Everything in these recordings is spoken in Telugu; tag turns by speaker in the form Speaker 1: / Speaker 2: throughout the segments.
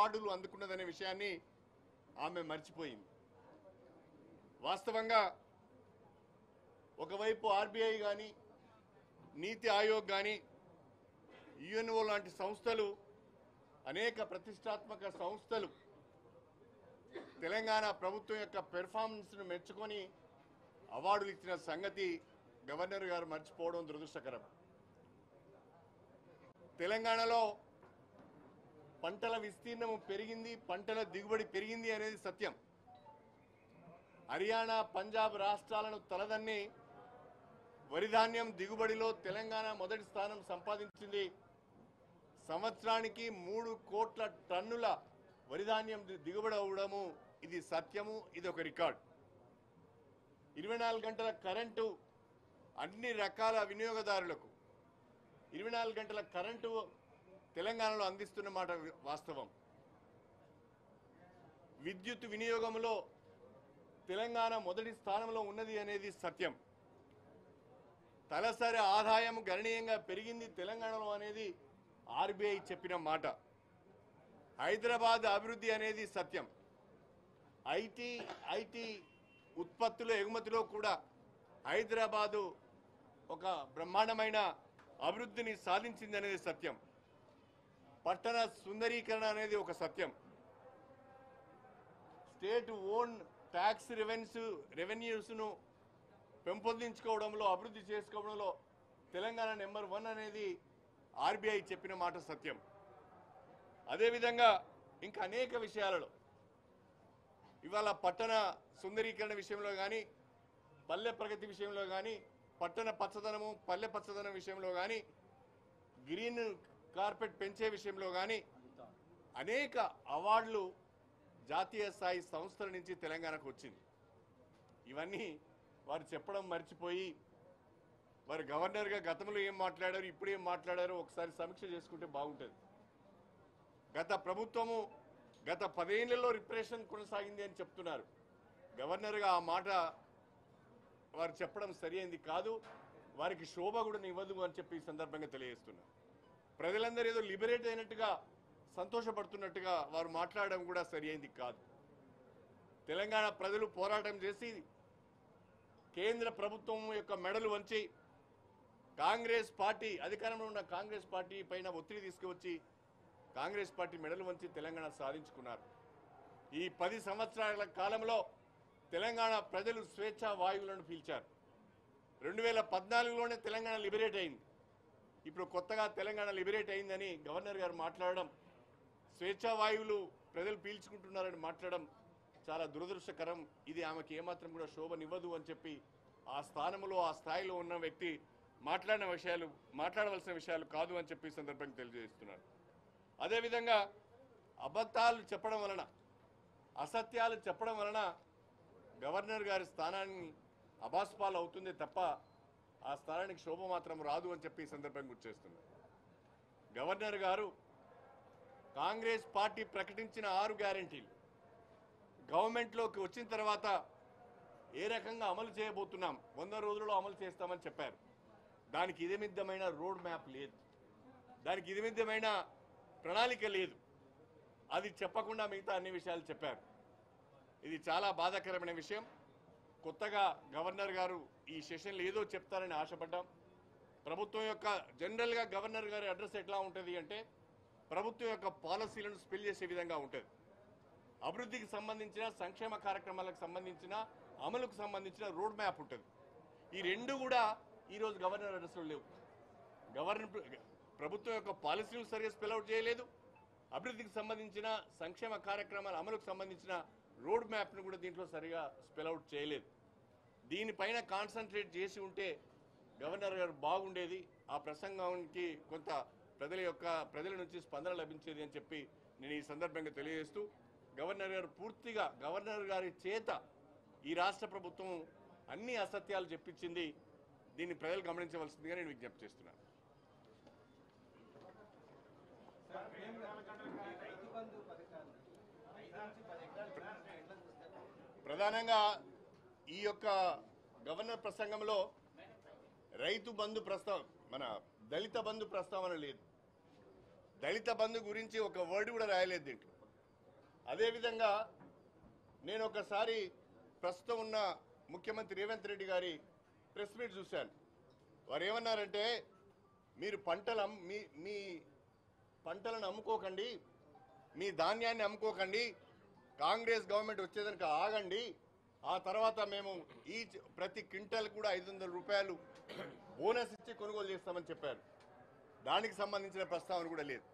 Speaker 1: అవార్డులు అందుకున్నదనే విషయాన్ని ఆమె మర్చిపోయింది. వాస్తవంగా ఒకవైపు ఆర్బీఐ కానీ, నీతి ఆయోగ్ కానీ, యుఎన్ఓ లాంటి సంస్థలు, అనేక ప్రతిష్టాత్మక సంస్థలు తెలంగాణ ప్రభుత్వం యొక్క పెర్ఫార్మెన్స్ను మెచ్చుకొని అవార్డులు ఇచ్చిన సంగతి గవర్నర్ గారు మర్చిపోవడం దురదృష్టకరం. తెలంగాణలో పంటల విస్తీర్ణము పెరిగింది, పంటల దిగుబడి పెరిగింది అనేది సత్యం. హర్యానా, పంజాబ్ రాష్ట్రాలను తలదన్ని వరిధాన్యం దిగుబడిలో తెలంగాణ మొదటి స్థానం సంపాదించింది. సంవత్సరానికి 3 కోట్ల టన్నుల వరిధాన్యం దిగుబడి అవడము ఇది సత్యము, ఇది ఒక రికార్డ్. 24 గంటల కరెంటు అన్ని రకాల వినియోగదారులకు 24 గంటల కరెంటు తెలంగాణలో అందిస్తున్న మాట వాస్తవం. విద్యుత్ వినియోగంలో తెలంగాణ మొదటి స్థానంలో ఉన్నది అనేది సత్యం. తలసరి ఆదాయం గణనీయంగా పెరిగింది తెలంగాణలో అనేది ఆర్బీఐ చెప్పిన మాట. హైదరాబాద్ అభివృద్ధి అనేది సత్యం. ఐటీ ఉత్పత్తుల ఎగుమతిలో కూడా హైదరాబాదు ఒక బ్రహ్మాండమైన అభివృద్ధిని సాధించింది అనేది సత్యం. పట్టణ సుందరీకరణ అనేది ఒక సత్యం. స్టేట్ ఓన్ ట్యాక్స్ రెవెన్యూస్ను పెంపొందించుకోవడంలో, అభివృద్ధి చేసుకోవడంలో తెలంగాణ నెంబర్ 1 అనేది ఆర్బీఐ చెప్పిన మాట సత్యం. అదేవిధంగా ఇంకా అనేక విషయాలలో ఇవాళ పట్టణ సుందరీకరణ విషయంలో కానీ, పల్లె ప్రగతి విషయంలో కానీ, పట్టణ పచ్చదనము పల్లె పచ్చదనం విషయంలో కానీ, గ్రీన్ కార్పెట్ పెంచే విషయంలో కానీ అనేక అవార్డులు జాతీయ స్థాయి సంస్థల నుంచి తెలంగాణకు వచ్చింది. ఇవన్నీ వారు చెప్పడం మర్చిపోయి వారు గవర్నర్గా గతంలో ఏం మాట్లాడారు, ఇప్పుడు ఏం మాట్లాడారో ఒకసారి సమీక్ష చేసుకుంటే బాగుంటుంది. గత ప్రభుత్వము గత 10 ఏళ్లలో రిప్రెషన్ కొనసాగింది అని చెప్తున్నారు. గవర్నర్గా ఆ మాట వారు చెప్పడం సరైనది కాదు, వారికి శోభ కూడా ఇవ్వదు అని చెప్పి ఈ సందర్భంగా తెలియజేస్తున్నారు. ప్రజలందరూ ఏదో లిబరేట్ అయినట్టుగా సంతోషపడుతున్నట్టుగా వారు మాట్లాడడం కూడా సరైనది కాదు. తెలంగాణ ప్రజలు పోరాటం చేసి కేంద్ర ప్రభుత్వం యొక్క మెడలు వంచి కాంగ్రెస్ పార్టీ, అధికారంలో ఉన్న కాంగ్రెస్ పార్టీ పైన ఒత్తిడి తీసుకువచ్చి కాంగ్రెస్ పార్టీ మెడలు వంచి తెలంగాణ సాధించుకున్నారు. ఈ 10 సంవత్సరాల కాలంలో తెలంగాణ ప్రజలు స్వేచ్ఛా వాయువులను పీల్చారు. 2014లోనే తెలంగాణ లిబరేట్ అయింది. ఇప్పుడు కొత్తగా తెలంగాణ లిబరేట్ అయిందని గవర్నర్ గారు మాట్లాడడం, స్వేచ్ఛా వాయువులు ప్రజలు పీల్చుకుంటున్నారని మాట్లాడడం చాలా దురదృష్టకరం. ఇది ఆమెకి ఏమాత్రం కూడా శోభనివ్వదు అని చెప్పి ఆ స్థానంలో, ఆ స్థాయిలో ఉన్న వ్యక్తి మాట్లాడవలసిన విషయాలు కాదు అని చెప్పి సందర్భంగా తెలియజేస్తున్నారు. అదేవిధంగా అబద్ధాలు చెప్పడం వలన, అసత్యాలు చెప్పడం వలన గవర్నర్ గారి స్థానాన్ని అబాస్పాలు అవుతుంది తప్ప ఆ స్థానానికి శోభ మాత్రం రాదు అని చెప్పి ఈ సందర్భంగా గుర్తు చేస్తున్నారు. గవర్నర్ గారు కాంగ్రెస్ పార్టీ ప్రకటించిన 6 గ్యారెంటీలు గవర్నమెంట్లోకి వచ్చిన తర్వాత ఏ రకంగా అమలు చేయబోతున్నాం, 100 రోజుల్లో అమలు చేస్తామని చెప్పారు. దానికి ఇదమిద్దమైన రోడ్ మ్యాప్ లేదు, దానికి ఇదమిద్దమైన ప్రణాళిక లేదు. అది చెప్పకుండా మిగతా అన్ని విషయాలు చెప్పారు. ఇది చాలా బాధాకరమైన విషయం. కొత్తగా గవర్నర్ గారు ఈ సెషన్లో ఏదో చెప్తారని ఆశపడ్డాం. ప్రభుత్వం యొక్క జనరల్గా గవర్నర్ గారి అడ్రస్ ఎట్లా ఉంటుంది అంటే ప్రభుత్వం యొక్క పాలసీలను స్పెల్ చేసే విధంగా ఉంటుంది. అభివృద్ధికి సంబంధించిన, సంక్షేమ కార్యక్రమాలకు సంబంధించిన, అమలుకు సంబంధించిన రోడ్ మ్యాప్ ఉంటుంది. ఈ రెండు కూడా ఈరోజు గవర్నర్ అడ్రస్లో లేవు. ప్రభుత్వం యొక్క పాలసీలు సరిగ్గా స్పెల్ అవుట్ చేయలేదు, అభివృద్ధికి సంబంధించిన, సంక్షేమ కార్యక్రమాల అమలుకు సంబంధించిన రోడ్ మ్యాప్ను కూడా దీంట్లో సరిగా స్పెల్ అవుట్ చేయలేదు. దీనిపైన కాన్సన్ట్రేట్ చేసి ఉంటే గవర్నర్ గారు బాగుండేది. ఆ ప్రసంగానికి కొంత ప్రజల నుంచి స్పందన లభించేది అని చెప్పి నేను ఈ సందర్భంగా తెలియజేస్తూ, గవర్నర్ గారి చేత ఈ రాష్ట్ర ప్రభుత్వం అన్ని అసత్యాలు చెప్పించింది. దీన్ని ప్రజలు గమనించవలసిందిగా నేను విజ్ఞప్తి చేస్తున్నాను. ప్రధానంగా ఈ యొక్క గవర్నర్ ప్రసంగంలో రైతు బంధు ప్రస్తావన, మన దళిత బంధు ప్రస్తావన లేదు. దళిత బంధు గురించి ఒక వర్డ్ కూడా రాయలేదు దీంట్లో. అదేవిధంగా నేను ఒకసారి ప్రస్తుతం ఉన్న ముఖ్యమంత్రి రేవంత్ రెడ్డి గారి ప్రెస్ మీట్ చూశాను. వారు ఏమన్నారంటే, మీరు మీ పంటలను అమ్ముకోకండి, మీ ధాన్యాన్ని అమ్ముకోకండి, కాంగ్రెస్ గవర్నమెంట్ వచ్చేదానికి ఆగండి, ఆ తర్వాత మేము ప్రతి క్వింటల్ కూడా 500 రూపాయలు బోనస్ ఇచ్చి కొనుగోలు చేస్తామని చెప్పారు. దానికి సంబంధించిన ప్రస్తావన కూడా లేదు.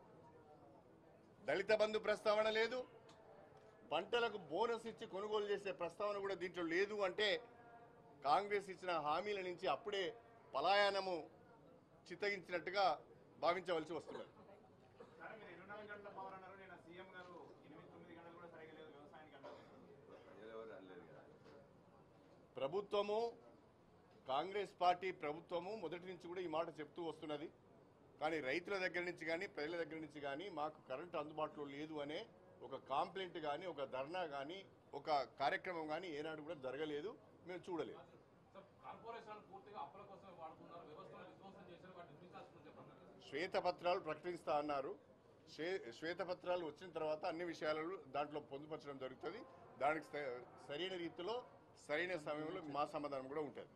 Speaker 1: దళిత బంధు ప్రస్తావన లేదు, పంటలకు బోనస్ ఇచ్చి కొనుగోలు చేసే ప్రస్తావన కూడా దీంట్లో లేదు. అంటే కాంగ్రెస్ ఇచ్చిన హామీల నుంచి అప్పుడే పలాయనము చిత్తగించినట్టుగా భావించవలసి వస్తున్నది. ప్రభుత్వము, కాంగ్రెస్ పార్టీ ప్రభుత్వము మొదటి నుంచి కూడా ఈ మాట చెప్తూ వస్తున్నది. కానీ రైతుల దగ్గర నుంచి కానీ ప్రజల దగ్గర నుంచి కానీ మాకు కరెంటు అందుబాటులో లేదు అనే ఒక కాంప్లైంట్ కానీ, ఒక ధర్నా కానీ, ఒక కార్యక్రమం కానీ ఏనాడు కూడా జరగలేదు, మేము చూడలేదు. శ్వేతపత్రాలు ప్రకటిస్తా అన్నారు. శ్వేతపత్రాలు వచ్చిన తర్వాత అన్ని విషయాలు దాంట్లో పొందుపరచడం జరుగుతుంది. దానికి సరైన రీతిలో సరైన సమయంలో మా సమాధానం కూడా ఉంటుంది.